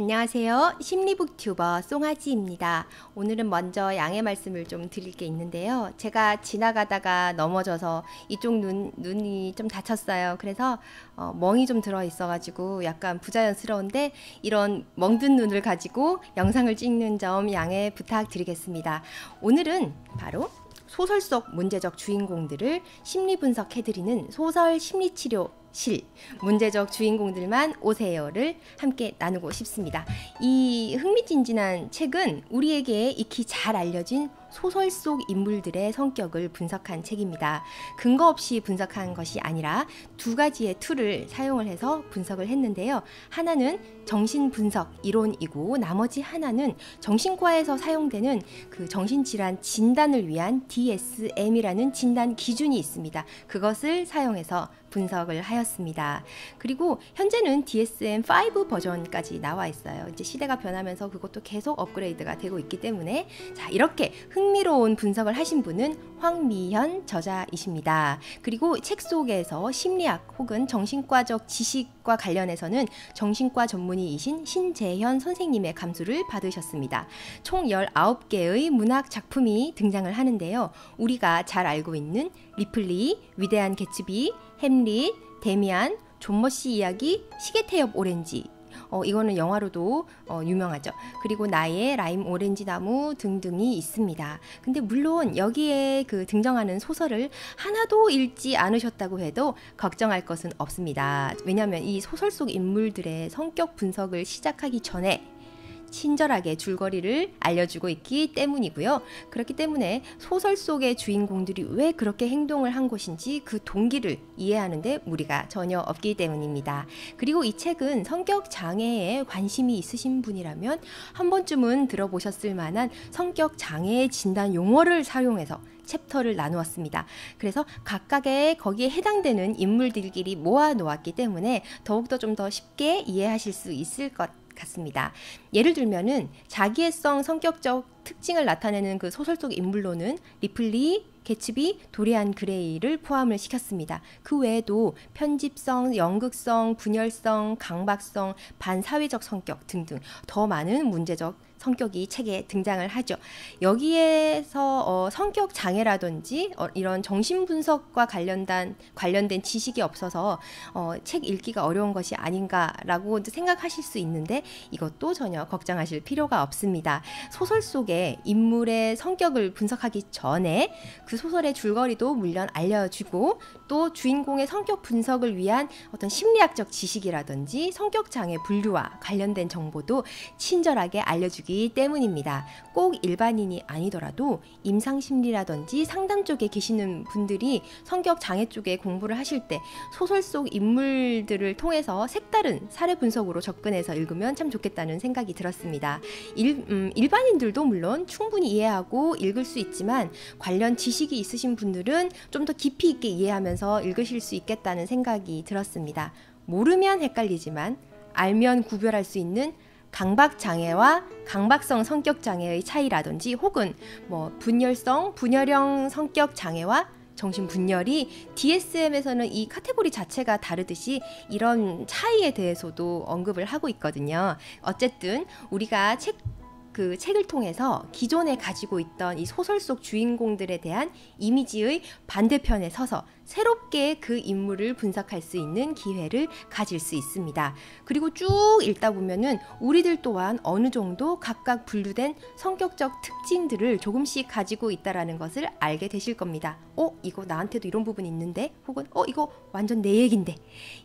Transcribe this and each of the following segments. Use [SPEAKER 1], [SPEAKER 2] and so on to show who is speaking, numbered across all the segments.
[SPEAKER 1] 안녕하세요. 심리북튜버 송아지입니다. 오늘은 먼저 양해 말씀을 좀 드릴 게 있는데요. 제가 지나가다가 넘어져서 이쪽 눈이 좀 다쳤어요. 그래서 멍이 좀 들어 있어가지고 약간 부자연스러운데 이런 멍든 눈을 가지고 영상을 찍는 점 양해 부탁드리겠습니다. 오늘은 바로 소설 속 문제적 주인공들을 심리 분석해드리는 소설 심리치료실 문제적 주인공들만 오세요를 함께 나누고 싶습니다. 이 흥미진진한 책은 우리에게 익히 잘 알려진 소설 속 인물들의 성격을 분석한 책입니다. 근거 없이 분석한 것이 아니라 두 가지의 툴을 사용을 해서 분석을 했는데요. 하나는 정신분석 이론이고 나머지 하나는 정신과에서 사용되는 그 정신질환 진단을 위한 DSM이라는 진단 기준이 있습니다. 그것을 사용해서 분석을 하였습니다. 그리고 현재는 DSM-5 버전까지 나와 있어요. 이제 시대가 변하면서 그것도 계속 업그레이드가 되고 있기 때문에 자, 이렇게 흥미로운 분석을 하신 분은 황미현 저자이십니다. 그리고 책 속에서 심리학 혹은 정신과적 지식과 관련해서는 정신과 전문의이신 신재현 선생님의 감수를 받으셨습니다. 총 19개의 문학 작품이 등장을 하는데요. 우리가 잘 알고 있는 리플리, 위대한 개츠비, 햄릿, 데미안, 존 머시 이야기, 시계 태엽 오렌지 이거는 영화로도 유명하죠. 그리고 나의 라임 오렌지 나무 등등이 있습니다. 근데 물론 여기에 그 등장하는 소설을 하나도 읽지 않으셨다고 해도 걱정할 것은 없습니다. 왜냐하면 이 소설 속 인물들의 성격 분석을 시작하기 전에 친절하게 줄거리를 알려주고 있기 때문이고요. 그렇기 때문에 소설 속의 주인공들이 왜 그렇게 행동을 한 것인지 그 동기를 이해하는데 무리가 전혀 없기 때문입니다. 그리고 이 책은 성격 장애에 관심이 있으신 분이라면 한 번쯤은 들어보셨을 만한 성격 장애의 진단 용어를 사용해서 챕터를 나누었습니다. 그래서 각각의 거기에 해당되는 인물들끼리 모아 놓았기 때문에 더욱더 좀 더 쉽게 이해하실 수 있을 것 같습니다. 예를 들면은 자기애성 성격적 특징을 나타내는 그 소설 속 인물로는 리플리, 개츠비, 도리안 그레이를 포함을 시켰습니다. 그 외에도 편집성, 연극성, 분열성, 강박성, 반사회적 성격 등등 더 많은 문제적 성격이 책에 등장을 하죠. 여기에서 성격 장애라든지 이런 정신분석과 관련된 지식이 없어서 책 읽기가 어려운 것이 아닌가라고 생각하실 수 있는데 이것도 전혀 걱정하실 필요가 없습니다. 소설 속에 인물의 성격을 분석하기 전에 그 소설의 줄거리도 물론 알려주고 또 주인공의 성격 분석을 위한 어떤 심리학적 지식이라든지 성격 장애 분류와 관련된 정보도 친절하게 알려주기 때문입니다. 꼭 일반인이 아니더라도 임상심리라든지 상담 쪽에 계시는 분들이 성격 장애 쪽에 공부를 하실 때 소설 속 인물들을 통해서 색다른 사례 분석으로 접근해서 읽으면 참 좋겠다는 생각이 들었습니다. 일반인들도 물론 충분히 이해하고 읽을 수 있지만 관련 지식이 있으신 분들은 좀 더 깊이 있게 이해하면서 읽으실 수 있겠다는 생각이 들었습니다. 모르면 헷갈리지만 알면 구별할 수 있는 강박장애와 강박성 성격장애의 차이라든지 혹은 분열성, 분열형 성격장애와 정신분열이 DSM에서는 이 카테고리 자체가 다르듯이 이런 차이에 대해서도 언급을 하고 있거든요. 어쨌든 우리가 책을 통해서 기존에 가지고 있던 이 소설 속 주인공들에 대한 이미지의 반대편에 서서 새롭게 그 인물을 분석할 수 있는 기회를 가질 수 있습니다. 그리고 쭉 읽다 보면은 우리들 또한 어느 정도 각각 분류된 성격적 특징들을 조금씩 가지고 있다라는 것을 알게 되실 겁니다. 이거 나한테도 이런 부분이 있는데 혹은 이거 완전 내 얘긴데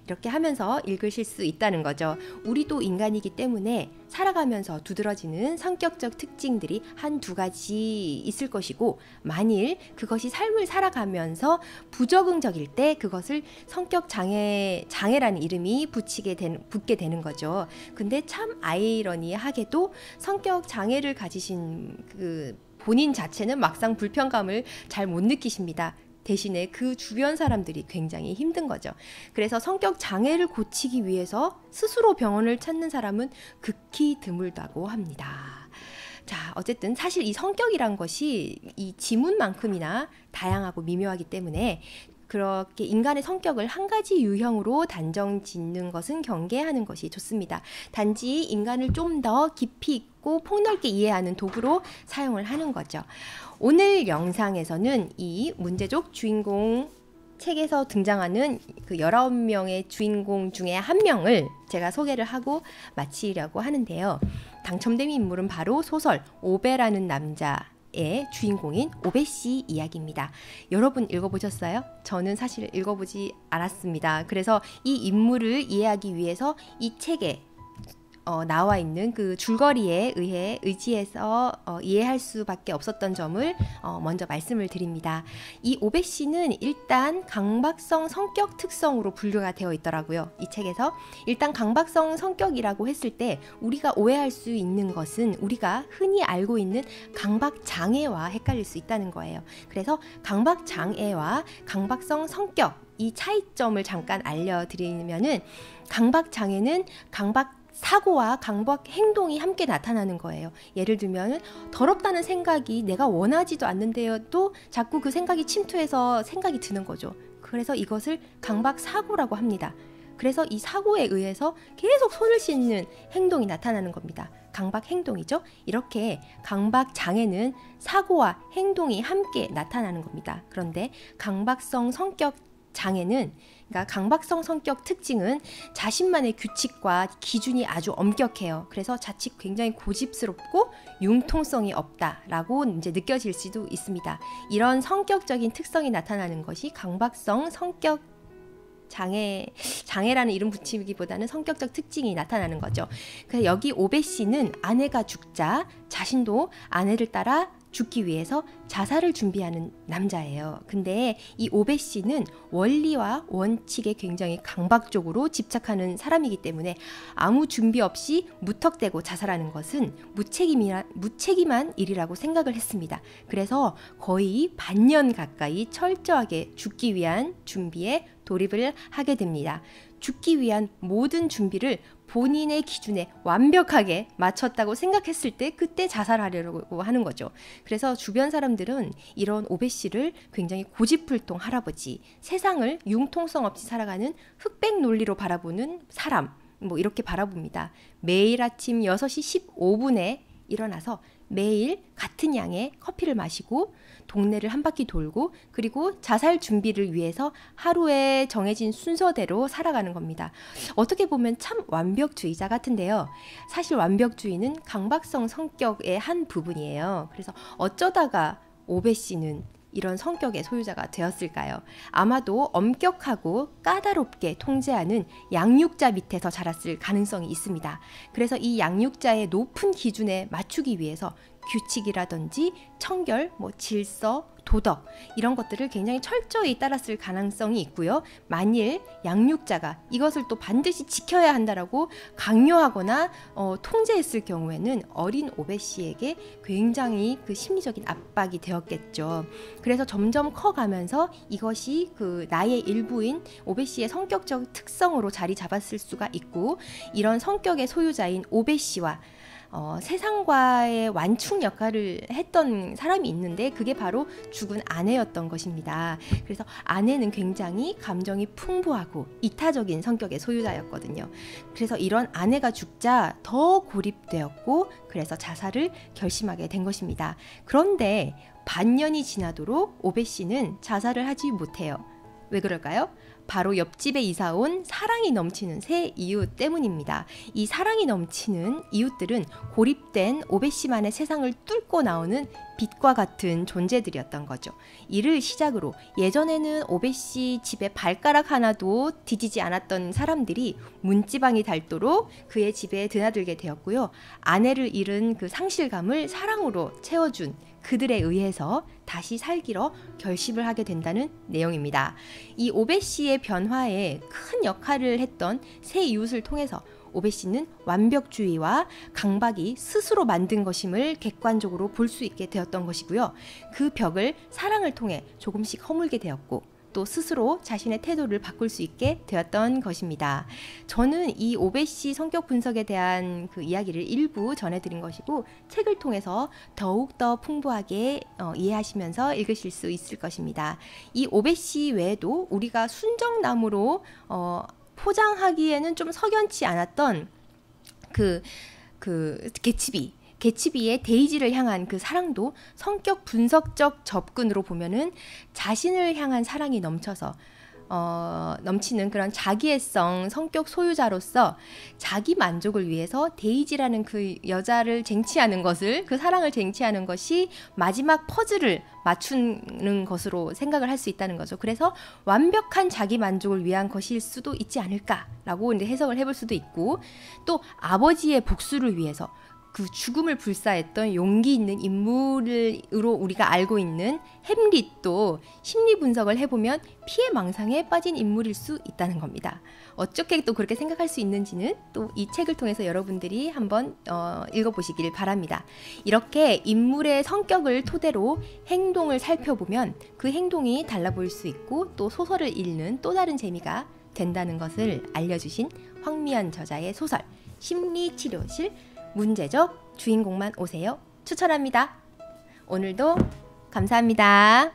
[SPEAKER 1] 이렇게 하면서 읽으실 수 있다는 거죠. 우리도 인간이기 때문에 살아가면서 두드러지는 성격적 특징들이 한두 가지 있을 것이고 만일 그것이 삶을 살아가면서 부적응적일 때 그것을 성격 장애라는 이름이 붙게 되는 거죠. 근데 참 아이러니하게도 성격 장애를 가지신 그 본인 자체는 막상 불편감을 잘 못 느끼십니다. 대신에 그 주변 사람들이 굉장히 힘든 거죠. 그래서 성격 장애를 고치기 위해서 스스로 병원을 찾는 사람은 극히 드물다고 합니다. 자, 어쨌든 사실 이 성격이란 것이 이 지문만큼이나 다양하고 미묘하기 때문에 그렇게 인간의 성격을 한 가지 유형으로 단정 짓는 것은 경계하는 것이 좋습니다. 단지 인간을 좀 더 깊이 있고 폭넓게 이해하는 도구로 사용을 하는 거죠. 오늘 영상에서는 이 문제족 주인공 책에서 등장하는 그 19명의 주인공 중에 한 명을 제가 소개를 하고 마치려고 하는데요. 당첨된 인물은 바로 소설 오베라는 남자의 주인공인 오베 씨 이야기입니다. 여러분 읽어보셨어요? 저는 사실 읽어보지 않았습니다. 그래서 이 인물을 이해하기 위해서 이 책에 나와 있는 그 줄거리에 의지해서 이해할 수밖에 없었던 점을 먼저 말씀을 드립니다. 이 오베 씨는 일단 강박성 성격 특성으로 분류가 되어 있더라고요. 이 책에서 일단 강박성 성격이라고 했을 때 우리가 오해할 수 있는 것은 우리가 흔히 알고 있는 강박 장애와 헷갈릴 수 있다는 거예요. 그래서 강박 장애와 강박성 성격 이 차이점을 잠깐 알려드리면은 강박 장애는 강박 사고와 강박 행동이 함께 나타나는 거예요. 예를 들면 더럽다는 생각이 내가 원하지도 않는데도 자꾸 그 생각이 침투해서 생각이 드는 거죠. 그래서 이것을 강박 사고라고 합니다. 그래서 이 사고에 의해서 계속 손을 씻는 행동이 나타나는 겁니다. 강박 행동이죠. 이렇게 강박 장애는 사고와 행동이 함께 나타나는 겁니다. 그런데 강박성 성격 장애는 그러니까 강박성 성격 특징은 자신만의 규칙과 기준이 아주 엄격해요. 그래서 자칫 굉장히 고집스럽고 융통성이 없다라고 이제 느껴질 수도 있습니다. 이런 성격적인 특성이 나타나는 것이 강박성 성격 장애라는 이름 붙이기보다는 성격적 특징이 나타나는 거죠. 그래서 여기 오베 씨는 아내가 죽자 자신도 아내를 따라 죽기 위해서 자살을 준비하는 남자예요. 근데 이 오베 씨는 원리와 원칙에 굉장히 강박적으로 집착하는 사람이기 때문에 아무 준비 없이 무턱대고 자살하는 것은 무책임한 일이라고 생각을 했습니다. 그래서 거의 반년 가까이 철저하게 죽기 위한 준비에 돌입을 하게 됩니다. 죽기 위한 모든 준비를 본인의 기준에 완벽하게 맞췄다고 생각했을 때 그때 자살하려고 하는 거죠. 그래서 주변 사람들은 이런 오베 씨를 굉장히 고집불통 할아버지, 세상을 융통성 없이 살아가는 흑백 논리로 바라보는 사람, 뭐 이렇게 바라봅니다. 매일 아침 6시 15분에 일어나서 매일 같은 양의 커피를 마시고 동네를 한 바퀴 돌고 그리고 자살 준비를 위해서 하루에 정해진 순서대로 살아가는 겁니다. 어떻게 보면 참 완벽주의자 같은데요. 사실 완벽주의는 강박성 성격의 한 부분이에요. 그래서 어쩌다가 오베 씨는 이런 성격의 소유자가 되었을까요? 아마도 엄격하고 까다롭게 통제하는 양육자 밑에서 자랐을 가능성이 있습니다. 그래서 이 양육자의 높은 기준에 맞추기 위해서 규칙이라든지 청결, 질서, 도덕 이런 것들을 굉장히 철저히 따랐을 가능성이 있고요. 만일 양육자가 이것을 또 반드시 지켜야 한다라고 강요하거나 통제했을 경우에는 어린 오베 씨에게 굉장히 그 심리적인 압박이 되었겠죠. 그래서 점점 커가면서 이것이 그 나의 일부인 오베 씨의 성격적 특성으로 자리 잡았을 수가 있고 이런 성격의 소유자인 오베 씨와 세상과의 완충 역할을 했던 사람이 있는데 그게 바로 죽은 아내였던 것입니다. 그래서 아내는 굉장히 감정이 풍부하고 이타적인 성격의 소유자였거든요. 그래서 이런 아내가 죽자 더 고립되었고 그래서 자살을 결심하게 된 것입니다. 그런데 반년이 지나도록 오베 씨는 자살을 하지 못해요. 왜 그럴까요? 바로 옆집에 이사온 사랑이 넘치는 새 이웃 때문입니다. 이 사랑이 넘치는 이웃들은 고립된 오베 씨만의 세상을 뚫고 나오는 빛과 같은 존재들이었던 거죠. 이를 시작으로 예전에는 오베 씨 집에 발가락 하나도 디디지 않았던 사람들이 문지방이 닳도록 그의 집에 드나들게 되었고요. 아내를 잃은 그 상실감을 사랑으로 채워준 그들에 의해서 다시 살기로 결심을 하게 된다는 내용입니다. 이 오베 씨의 변화에 큰 역할을 했던 새 이웃을 통해서 오베 씨는 완벽주의와 강박이 스스로 만든 것임을 객관적으로 볼 수 있게 되었던 것이고요. 그 벽을 사랑을 통해 조금씩 허물게 되었고 또 스스로 자신의 태도를 바꿀 수 있게 되었던 것입니다. 저는 이 오베시 성격 분석에 대한 그 이야기를 일부 전해드린 것이고, 책을 통해서 더욱더 풍부하게 이해하시면서 읽으실 수 있을 것입니다. 이 오베시 외에도 우리가 순정남으로 포장하기에는 좀 석연치 않았던 그 개츠비의 데이지를 향한 그 사랑도 성격 분석적 접근으로 보면은 자신을 향한 사랑이 넘치는 그런 자기애성 성격 소유자로서 자기 만족을 위해서 데이지라는 그 여자를 쟁취하는 것을, 그 사랑을 쟁취하는 것이 마지막 퍼즐을 맞추는 것으로 생각을 할 수 있다는 거죠. 그래서 완벽한 자기 만족을 위한 것일 수도 있지 않을까라고 이제 해석을 해볼 수도 있고, 또 아버지의 복수를 위해서 그 죽음을 불사했던 용기 있는 인물으로 우리가 알고 있는 햄릿도 심리 분석을 해보면 피해망상에 빠진 인물일 수 있다는 겁니다. 어떻게 또 그렇게 생각할 수 있는지는 또 이 책을 통해서 여러분들이 한번 읽어보시길 바랍니다. 이렇게 인물의 성격을 토대로 행동을 살펴보면 그 행동이 달라 보일 수 있고, 또 소설을 읽는 또 다른 재미가 된다는 것을 알려주신 황미연 저자의 소설 심리치료실 문제적 주인공만 오세요 추천합니다. 오늘도 감사합니다.